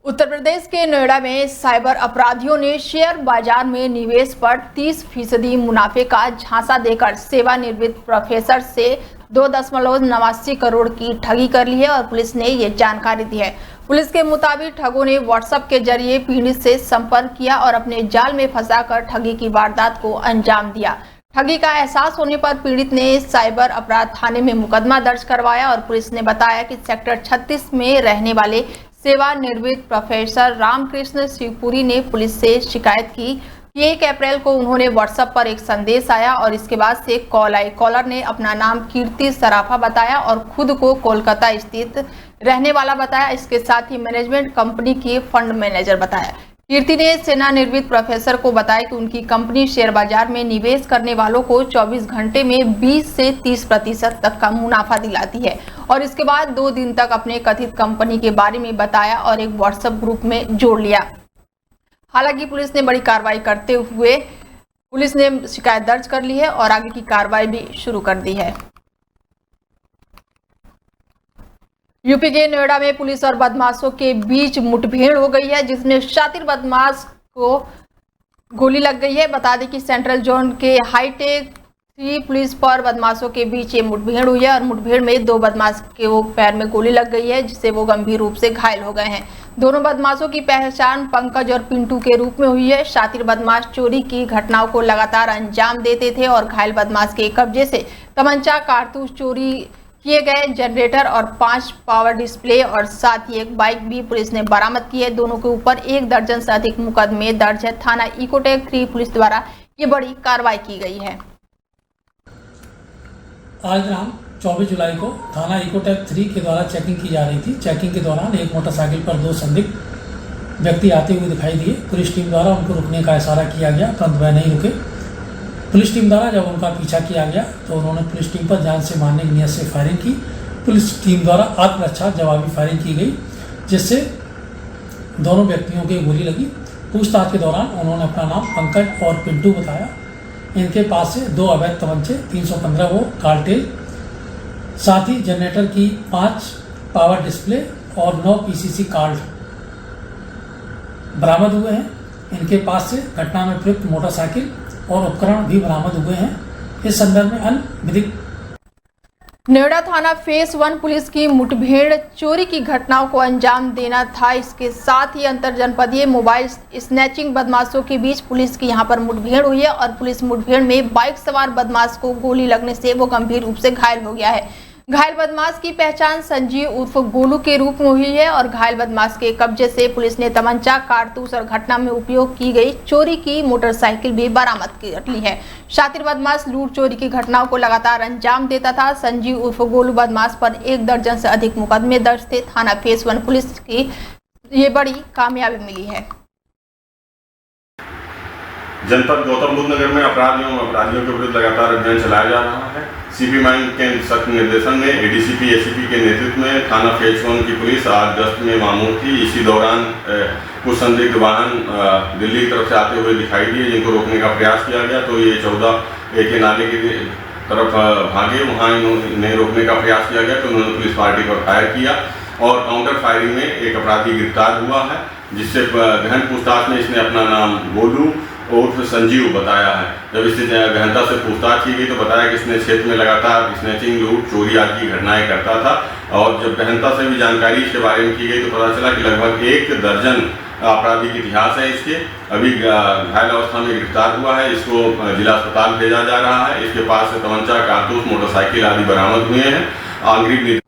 उत्तर प्रदेश के नोएडा में साइबर अपराधियों ने शेयर बाजार में निवेश पर 30% मुनाफे का झांसा देकर सेवानिवृत्त प्रोफेसर से 2.89 करोड़ की ठगी कर ली है और पुलिस ने ये जानकारी दी है। पुलिस के मुताबिक ठगों ने व्हाट्सएप के जरिए पीड़ित से संपर्क किया और अपने जाल में फंसाकर ठगी की वारदात को अंजाम दिया। ठगी का एहसास होने पर पीड़ित ने साइबर अपराध थाने में मुकदमा दर्ज करवाया और पुलिस ने बताया कि सेक्टर 36 में रहने वाले सेवानिवृत्त प्रोफेसर रामकृष्ण शिवपुरी ने पुलिस से शिकायत की कि 1 अप्रैल को उन्होंने व्हाट्सएप पर एक संदेश आया और इसके बाद से कॉल आई। कॉलर ने अपना नाम कीर्ति सराफा बताया और खुद को कोलकाता स्थित रहने वाला बताया। इसके साथ ही मैनेजमेंट कंपनी के फंड मैनेजर बताया। कीर्ति ने सेवानिवृत्त प्रोफेसर को बताया कि उनकी कंपनी शेयर बाजार में निवेश करने वालों को 24 घंटे में 20 से 30% तक का मुनाफा दिलाती है और इसके बाद 2 दिन तक अपने कथित कंपनी के बारे में बताया और एक व्हाट्सएप ग्रुप में जोड़ लिया। हालांकि पुलिस ने बड़ी कार्रवाई करते हुए पुलिस ने शिकायत दर्ज कर ली है और आगे की कार्रवाई भी शुरू कर दी है। यूपी के नोएडा में पुलिस और बदमाशों के बीच मुठभेड़ हो गई है, जिसमें शातिर बदमाश को गोली लग गई है। बता दें कि सेंट्रल जोन के हाईटेक 3 पुलिस पर बदमाशों के बीच ये मुठभेड़ हुई है और मुठभेड़ में 2 बदमाश के पैर में गोली लग गई है, जिससे वो गंभीर रूप से घायल हो गए हैं। दोनों बदमाशों की पहचान पंकज और पिंटू के रूप में हुई है। शातिर बदमाश चोरी की घटनाओं को लगातार अंजाम देते थे और घायल बदमाश के कब्जे से तमंचा, कारतूस, चोरी किए गए जनरेटर और 5 पावर डिस्प्ले और साथ ही एक बाइक भी पुलिस ने बरामद की है। दोनों के ऊपर 1 दर्जन से अधिक मुकदमे दर्ज है। थाना इकोटेक 3 पुलिस द्वारा ये बड़ी कार्रवाई की गई है। आज दिनांक 24 जुलाई को थाना इकोटेक 3 के द्वारा चेकिंग की जा रही थी। चेकिंग के दौरान एक मोटरसाइकिल पर 2 संदिग्ध व्यक्ति आते हुए दिखाई दिए। पुलिस टीम द्वारा उनको रुकने का इशारा किया गया, परंतु वह नहीं रुके। पुलिस टीम द्वारा जब उनका पीछा किया गया तो उन्होंने पुलिस टीम पर जान से मारने की नीयत से फायरिंग की। पुलिस टीम द्वारा आत्मरक्षा जवाबी फायरिंग की गई, जिससे दोनों व्यक्तियों की गोली लगी। पूछताछ के दौरान उन्होंने अपना नाम पंकज और पिंटू बताया। इनके पास से 2 अवैध तमंचे, 315 वो कार्टेल, साथ ही जनरेटर की 5 पावर डिस्प्ले और 9 पीसीसी कार्ड बरामद हुए हैं। इनके पास से घटना में प्रयुक्त मोटरसाइकिल और उपकरण भी बरामद हुए हैं। इस संदर्भ में अन्य विधिक नोएडा थाना फेस 1 पुलिस की मुठभेड़ चोरी की घटनाओं को अंजाम देना था। इसके साथ ही अंतर जनपदीय मोबाइल स्नैचिंग बदमाशों के बीच पुलिस की यहां पर मुठभेड़ हुई है और पुलिस मुठभेड़ में बाइक सवार बदमाश को गोली लगने से वो गंभीर रूप से घायल हो गया है। घायल बदमाश की पहचान संजीव उर्फ गोलू के रूप में हुई है और घायल बदमाश के कब्जे से पुलिस ने तमंचा, कारतूस और घटना में उपयोग की गई चोरी की मोटरसाइकिल भी बरामद कर ली है। शातिर बदमाश लूट चोरी की घटनाओं को लगातार अंजाम देता था। संजीव उर्फ गोलू बदमाश पर 1 दर्जन से अधिक मुकदमे दर्ज थे। थाना फेस 1 पुलिस की ये बड़ी कामयाबी मिली है। जनपद गौतम बुद्ध नगर में अपराधियों के विरुद्ध लगातार अभियान चलाया जा रहा है। सीपी माइन के सख्त निर्देशन में एडीसीपी एसीपी के नेतृत्व में थाना फेज 1 की पुलिस आज गश्त में मामूर थी। इसी दौरान कुछ संदिग्ध वाहन दिल्ली की तरफ से आते हुए दिखाई दिए, जिनको रोकने का प्रयास किया गया तो ये 14 एक नाले की तरफ भागे। वहाँ इन्हें रोकने का प्रयास किया गया तो उन्होंने पुलिस पार्टी पर फायर किया और काउंटर फायरिंग में एक अपराधी गिरफ्तार हुआ है, जिससे गहन पूछताछ में इसने अपना नाम गोलू उर्फ संजीव बताया है। जब इससे गहनता से पूछताछ की गई तो बताया कि इसने क्षेत्र में लगातार स्नैचिंग, लूट, चोरी आदि की घटनाएं करता था और जब गहनता से भी जानकारी इसके बारे में की गई तो पता चला कि लगभग 1 दर्जन आपराधिक इतिहास है इसके। अभी घायल अवस्था में गिरफ्तार हुआ है, इसको जिला अस्पताल भेजा जा रहा है। इसके पास से तमंचा, कारतूस, मोटरसाइकिल आदि बरामद हुए हैं। आंतरिक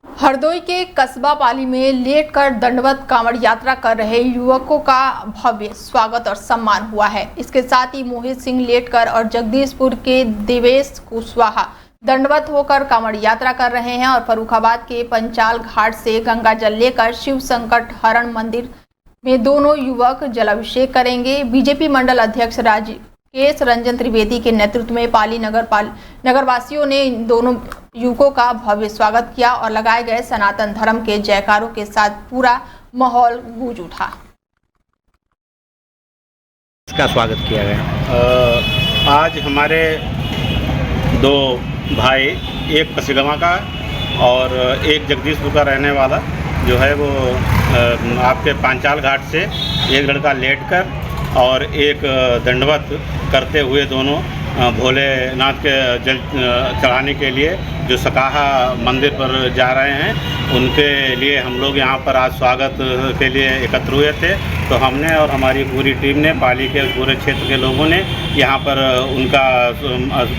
हरदोई के कस्बा पाली में लेटकर दंडवत कांवड़ यात्रा कर रहे युवकों का भव्य स्वागत और सम्मान हुआ है। इसके साथ ही मोहित सिंह लेटकर और जगदीशपुर के देवेश कुशवाहा दंडवत होकर कांवड़ यात्रा कर रहे हैं और फर्रुखाबाद के पंचाल घाट से गंगा जल लेकर शिव संकट हरण मंदिर में दोनों युवक जलाभिषेक करेंगे। बीजेपी मंडल अध्यक्ष राजेश रंजन त्रिवेदी के नेतृत्व में पाली नगरवासियों ने इन दोनों युवकों का भव्य स्वागत किया और लगाए गए सनातन धर्म के जयकारों के साथ पूरा माहौल गूंज उठा। इसका स्वागत किया गया। आज हमारे 2 भाई, एक कसीगमा का और एक जगदीशपुर का रहने वाला जो है वो आपके पांचाल घाट से एक लड़का लेटकर और एक दंडवत करते हुए दोनों भोलेनाथ के जल चढ़ाने के लिए जो सकाहा मंदिर पर जा रहे हैं, उनके लिए हम लोग यहाँ पर आज स्वागत के लिए एकत्र हुए थे। तो हमने और हमारी पूरी टीम ने, पाली के पूरे क्षेत्र के लोगों ने यहाँ पर उनका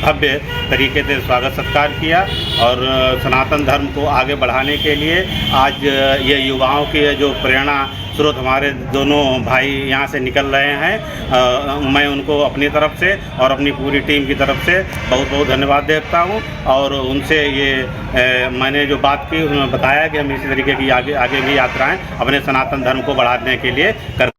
भव्य तरीके से स्वागत सत्कार किया और सनातन धर्म को आगे बढ़ाने के लिए आज ये युवाओं की जो प्रेरणा स्रोत हमारे दोनों भाई यहाँ से निकल रहे हैं, मैं उनको अपनी तरफ से और अपनी पूरी टीम की तरफ से बहुत बहुत धन्यवाद देता हूँ। और उनसे ये मैंने जो बात की, उन्होंने बताया कि हम इसी तरीके की आगे भी यात्राएं अपने सनातन धर्म को बढ़ाने के लिए कर।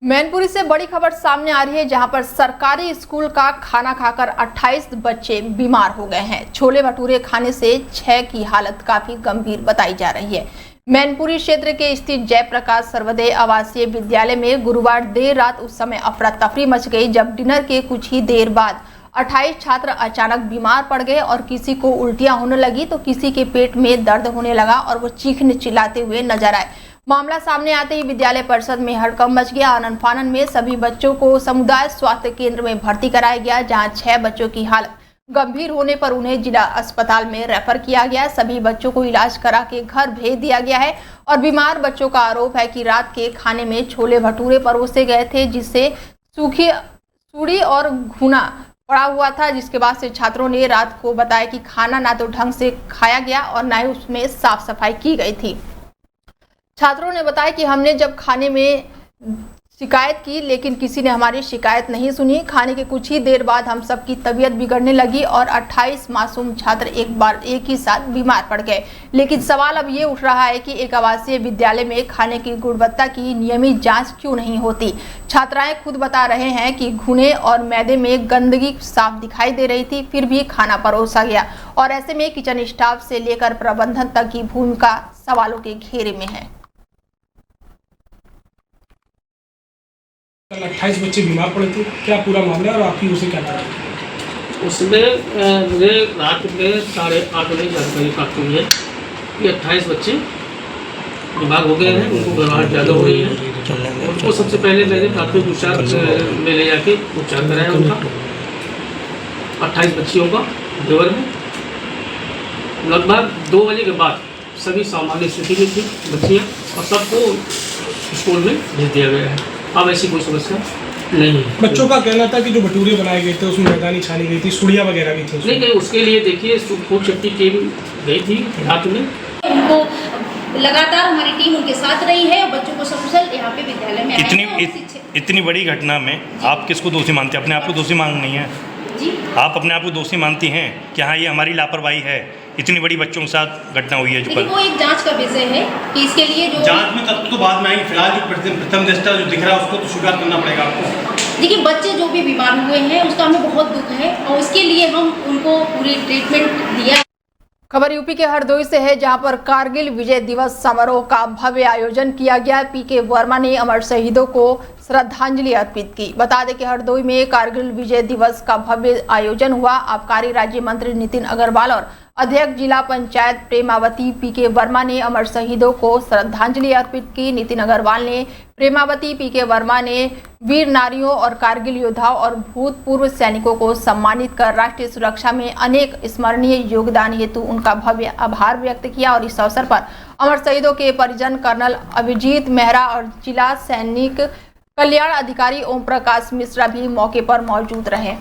मैनपुरी से बड़ी खबर सामने आ रही है, जहां पर सरकारी स्कूल का खाना खाकर 28 बच्चे बीमार हो गए हैं। छोले भटूरे खाने से 6 की हालत काफी गंभीर बताई जा रही है। मैनपुरी क्षेत्र के स्थित जयप्रकाश सर्वोदय आवासीय विद्यालय में गुरुवार देर रात उस समय अफरा तफरी मच गई जब डिनर के कुछ ही देर बाद 28 छात्र अचानक बीमार पड़ गए और किसी को उल्टियां होने लगी तो किसी के पेट में दर्द होने लगा और वो चीखने चिल्लाते हुए नजर आए। मामला सामने आते ही विद्यालय परिषद में हड़कंप मच गया। आनन फानन में सभी बच्चों को समुदाय स्वास्थ्य केंद्र में भर्ती कराया गया, जहां 6 बच्चों की हालत गंभीर होने पर उन्हें जिला अस्पताल में रेफर किया गया। सभी बच्चों को इलाज करा के घर भेज दिया गया है और बीमार बच्चों का आरोप है कि रात के खाने में छोले भटूरे परोसे गए थे, जिससे सूड़ी और घुना पड़ा हुआ था, जिसके बाद से छात्रों ने रात को बताया कि खाना ना तो ढंग से खाया गया और ना ही उसमें साफ सफाई की गई थी। छात्रों ने बताया कि हमने जब खाने में शिकायत की लेकिन किसी ने हमारी शिकायत नहीं सुनी। खाने के कुछ ही देर बाद हम सबकी तबीयत बिगड़ने लगी और 28 मासूम छात्र एक ही साथ बीमार पड़ गए। लेकिन सवाल अब ये उठ रहा है कि एक आवासीय विद्यालय में खाने की गुणवत्ता की नियमित जांच क्यों नहीं होती। छात्राएं खुद बता रहे हैं कि घुने और मैदे में गंदगी साफ दिखाई दे रही थी, फिर भी खाना परोसा गया और ऐसे में किचन स्टाफ से लेकर प्रबंधन तक की भूमिका सवालों के घेरे में है। कल 28 बच्चे बीमार पड़े थे, क्या पूरा मामला है और आपकी उसे क्या था? उसमें मुझे रात में 8:30 बजे जानकारी प्राप्त हुई है कि 28 बच्चे बीमार हो गए हैं, उनको घबराहट ज़्यादा हो रही है। उनको सबसे पहले मैंने प्राथमिक उपचार में ले जाके उपचार कराया उनका 28 बच्चियों का देवर में। लगभग 2 बजे के बाद सभी सामान्य स्थिति में थी बच्चियाँ और सबको स्कूल में भेज दिया गया है। अब ऐसी कोई समस्या नहीं है। बच्चों का कहना था कि जो भटूरे बनाए गए थे उसमें मैदानी छानी गई थी, सुड़िया वगैरह भी थी। नहीं, उसके लिए देखिए फूड सेफ्टी टीम गई थी रात में। उनको लगातार हमारी टीम उनके साथ रही है और बच्चों को सकुशल यहाँ पे विद्यालय में इतनी बड़ी घटना में आप किसको दोषी मानते हैं? अपने आप को दोषी मान नहीं है जी, आप अपने आप को दोषी मानती हैं कि हाँ ये हमारी लापरवाही है, इतनी बड़ी बच्चों के साथ घटना हुई है जो वो एक जांच का विषय है कि इसके लिए जो जांच में तब तो बाद में आएंगे। फिलहाल जो प्रथम दृष्टा जो दिख रहा है उसको तो स्वीकार करना पड़ेगा आपको। देखिए, बच्चे जो भी बीमार हुए हैं उसका हमें बहुत दुख है और उसके लिए हम उनको पूरी ट्रीटमेंट दिया। खबर यूपी के हरदोई से है, जहां पर कारगिल विजय दिवस समारोह का भव्य आयोजन किया गया। पीके वर्मा ने अमर शहीदों को श्रद्धांजलि अर्पित की। बता दें कि हरदोई में कारगिल विजय दिवस का भव्य आयोजन हुआ। आबकारी राज्य मंत्री नितिन अग्रवाल और अध्यक्ष जिला पंचायत प्रेमावती पीके वर्मा ने अमर शहीदों को श्रद्धांजलि अर्पित की। नितिन अग्रवाल ने प्रेमावती पीके वर्मा ने वीर नारियों और कारगिल योद्धाओं और भूतपूर्व सैनिकों को सम्मानित कर राष्ट्रीय सुरक्षा में अनेक स्मरणीय योगदान हेतु उनका भव्य आभार व्यक्त किया। और इस अवसर पर अमर शहीदों के परिजन कर्नल अभिजीत मेहरा और जिला सैनिक कल्याण अधिकारी ओम प्रकाश मिश्रा भी मौके पर मौजूद रहे।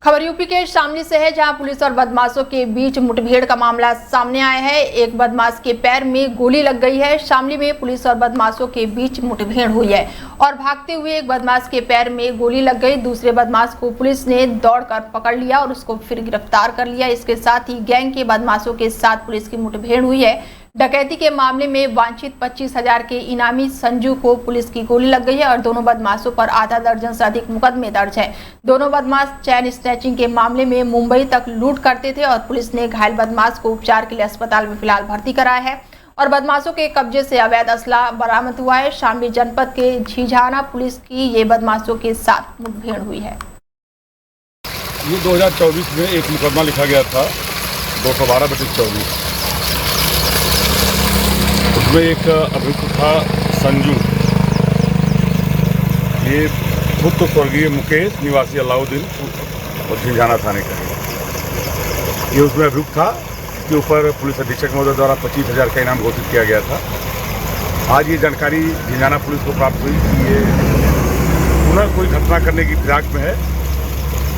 खबर यूपी के शामली से है, जहां पुलिस और बदमाशों के बीच मुठभेड़ का मामला सामने आया है। एक बदमाश के पैर में गोली लग गई है। शामली में पुलिस और बदमाशों के बीच मुठभेड़ हुई है और भागते हुए एक बदमाश के पैर में गोली लग गई। दूसरे बदमाश को पुलिस ने दौड़कर पकड़ लिया और उसको फिर गिरफ्तार कर लिया। इसके साथ ही गैंग के बदमाशों के साथ पुलिस की मुठभेड़ हुई है। डकैती के मामले में वांछित 25,000 के इनामी संजू को पुलिस की गोली लग गई है और दोनों बदमाशों पर आधा दर्जन से अधिक मुकदमे दर्ज है। दोनों बदमाश चैन स्नैचिंग के मामले में मुंबई तक लूट करते थे और पुलिस ने घायल बदमाश को उपचार के लिए अस्पताल में फिलहाल भर्ती कराया है और बदमाशों के कब्जे से अवैध असला बरामद हुआ है। शामली जनपद के झीझाना पुलिस की ये बदमाशों के साथ मुठभेड़ हुई है। ये 2024 में एक मुकदमा लिखा गया था 212/24 उसमें एक अभियुक्त था संजू, ये खुद तो स्वर्गीय मुकेश निवासी अलाउद्दीन और झिंझाना थाने का है। ये उसमें अभियुक्त था, इसके ऊपर पुलिस अधीक्षक महोदय द्वारा 25,000 का इनाम घोषित किया गया था। आज ये जानकारी झिंझाना पुलिस को प्राप्त हुई कि ये पुनः कोई घटना करने की फिराक में है।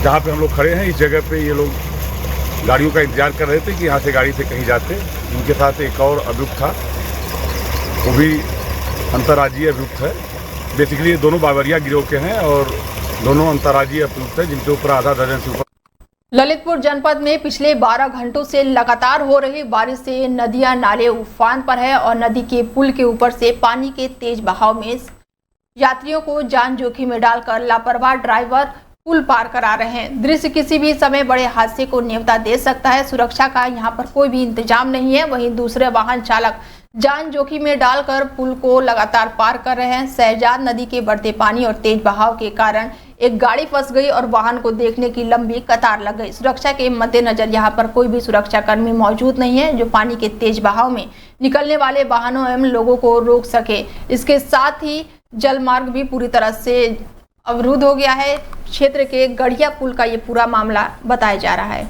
जहाँ पे हम लोग खड़े हैं इस जगह पे ये लोग गाड़ियों का इंतजार कर रहे थे कि यहाँ से गाड़ी से कहीं जाते। इनके साथ एक और अभियुक्त था, वो भी अंतर्राज्यीय अभियुक्त है। बेसिकली ये दोनों बावरिया गिरोह के हैं और दोनों अंतर्राज्यीय अभियुक्त हैं, जिनके ऊपर आधा दर्जन से ऊपर। ललितपुर जनपद में पिछले 12 घंटों से लगातार हो रही बारिश से नदियां नाले उफान पर है और नदी के पुल के ऊपर से पानी के तेज बहाव में यात्रियों को जान जोखिम में डालकर लापरवाह ड्राइवर पुल पार करा रहे हैं। दृश्य किसी भी समय बड़े हादसे को न्योता दे सकता है। सुरक्षा का यहां पर कोई भी इंतजाम नहीं है। वहीं दूसरे वाहन चालक जान जोखिम में डालकर पुल को लगातार पार कर रहे हैं। सहजाद नदी के बढ़ते पानी और तेज बहाव के कारण एक गाड़ी फंस गई और वाहन को देखने की लंबी कतार लग गई। सुरक्षा के मद्देनजर यहाँ पर कोई भी सुरक्षा कर्मी मौजूद नहीं है जो पानी के तेज बहाव में निकलने वाले वाहनों एवं लोगों को रोक सके। इसके साथ ही जल मार्ग भी पूरी तरह से अवरुद्ध हो गया है। क्षेत्र के गढ़िया पुल का ये पूरा मामला बताया जा रहा है।